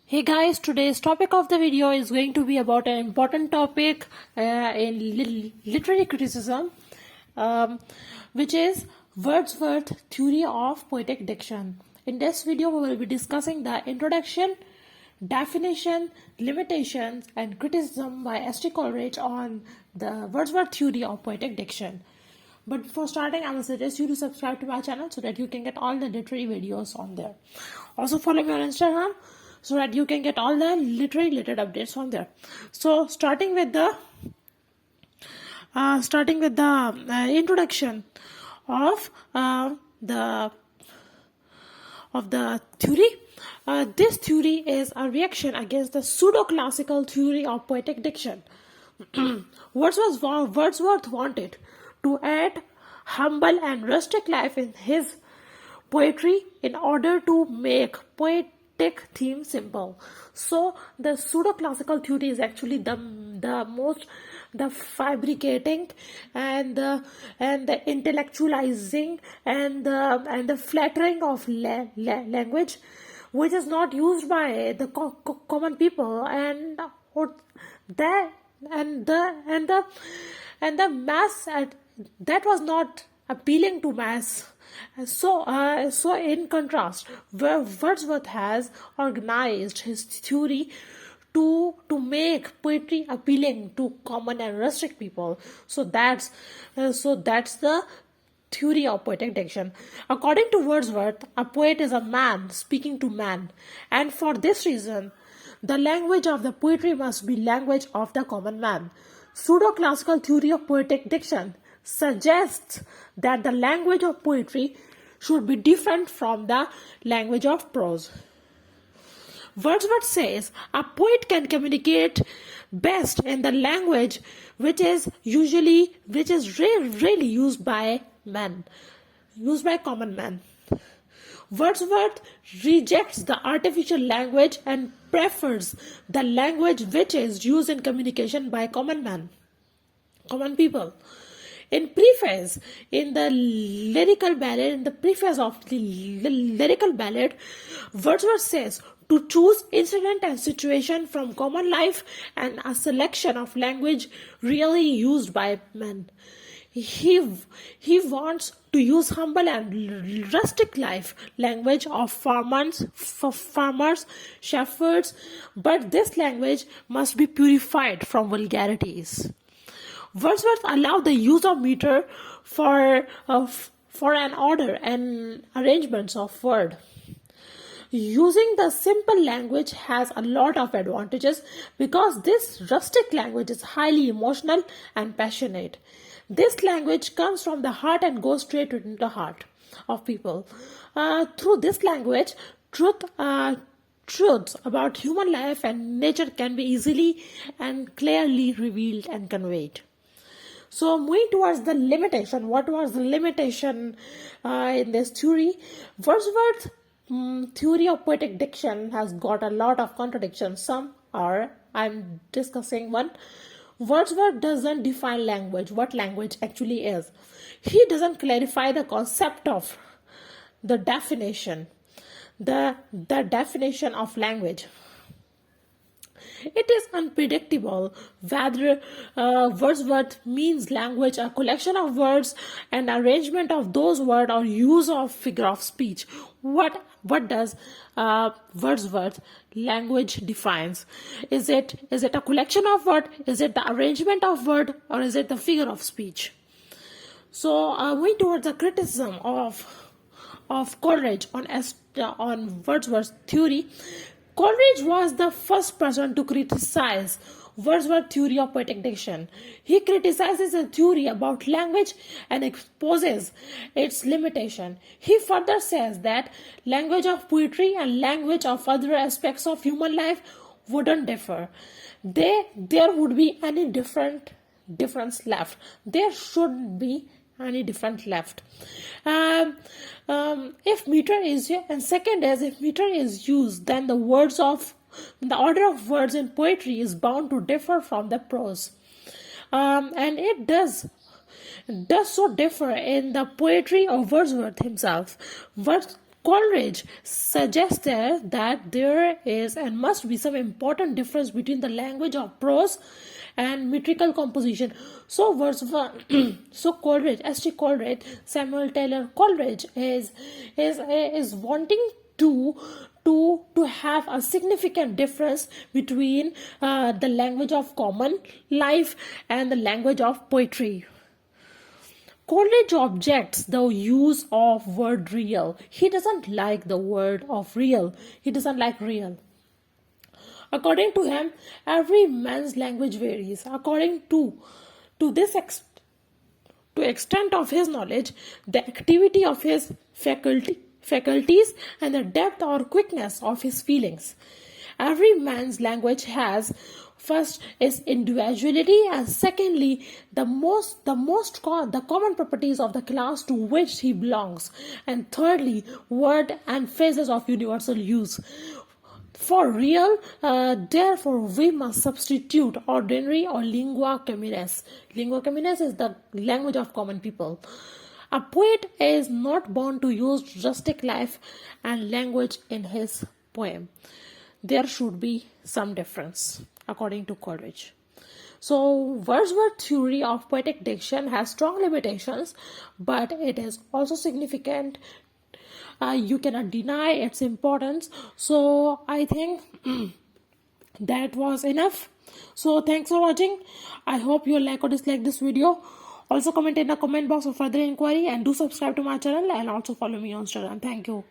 Hey guys, today's topic of the video is going to be about an important topic in literary criticism, which is Wordsworth theory of poetic diction. In this video, we will be discussing the introduction, definition, limitations, and criticism by S.T. Coleridge on the Wordsworth theory of poetic diction. But before starting, I will suggest you to subscribe to my channel so that you can get all the literary videos on there. Also follow me on Instagram so that you can get all the literary related updates from there. So starting with the introduction of the theory. This theory is a reaction against the pseudo-classical theory of poetic diction. Wordsworth wanted to add humble and rustic life in his poetry in order to make poetic theme simple. So the pseudo-classical theory is actually the fabricating and the intellectualizing and the flattering of language, which is not used by the common people, and the mass that was not appealing to mass. So in contrast, Wordsworth has organized his theory to make poetry appealing to common and rustic people. So that's the theory of poetic diction. According to Wordsworth, a poet is a man speaking to man, and for this reason, the language of the poetry must be language of the common man. Pseudo-classical theory of poetic diction suggests that the language of poetry should be different from the language of prose. Wordsworth says a poet can communicate best in the language which is rarely used by common men. Wordsworth rejects the artificial language and prefers the language which is used in communication by common people. In preface of the lyrical ballad, Wordsworth says to choose incident and situation from common life and a selection of language really used by men. He wants to use humble and rustic life language of farmers, shepherds, but this language must be purified from vulgarities. Wordsworth allowed the use of meter for an order and arrangements of word. Using the simple language has a lot of advantages because this rustic language is highly emotional and passionate. This language comes from the heart and goes straight into the heart of people. Through this language, truths about human life and nature can be easily and clearly revealed and conveyed. So moving towards the limitation, what was the limitation in this theory? Wordsworth's theory of poetic diction has got a lot of contradictions. I'm discussing one. Wordsworth doesn't define language, what language actually is. He doesn't clarify the concept of the definition, the definition of language. It is unpredictable whether Wordsworth means language a collection of words, an arrangement of those words, or use of figure of speech. What does Wordsworth language defines? Is it a collection of words? Is it the arrangement of word, or is it the figure of speech? So going towards the criticism of Coleridge on Wordsworth's theory. Coleridge was the first person to criticize Wordsworth's theory of poetic diction. He criticizes a theory about language and exposes its limitation. He further says that language of poetry and language of other aspects of human life wouldn't differ. There would be any difference left. There shouldn't be any difference left. If meter is used, and second is if meter is used, then the order of words in poetry is bound to differ from the prose, and it does so differ in the poetry of Wordsworth himself. Coleridge suggested that there is and must be some important difference between the language of prose and metrical composition. So Wordsworth, so Coleridge, S.T. Coleridge, Samuel Taylor Coleridge is wanting to have a significant difference between the language of common life and the language of poetry. Coleridge objects the use of word real. He doesn't like the word of real. He doesn't like real. According to him, every man's language varies. According to this to extent of his knowledge, the activity of his faculties, and the depth or quickness of his feelings. Every man's language has first is individuality, and secondly the common properties of the class to which he belongs, and thirdly word and phrases of universal use. For real, therefore, we must substitute ordinary or lingua communis. Lingua communis is the language of common people. A poet is not born to use rustic life and language in his poem. There should be some difference, according to Coleridge. So, Wordsworth's theory of poetic diction has strong limitations, but it is also significant. You cannot deny its importance. So I think that was enough. So thanks for watching. I hope you like or dislike this video. Also comment in the comment box for further inquiry, and do subscribe to my channel and also follow me on Instagram. Thank you.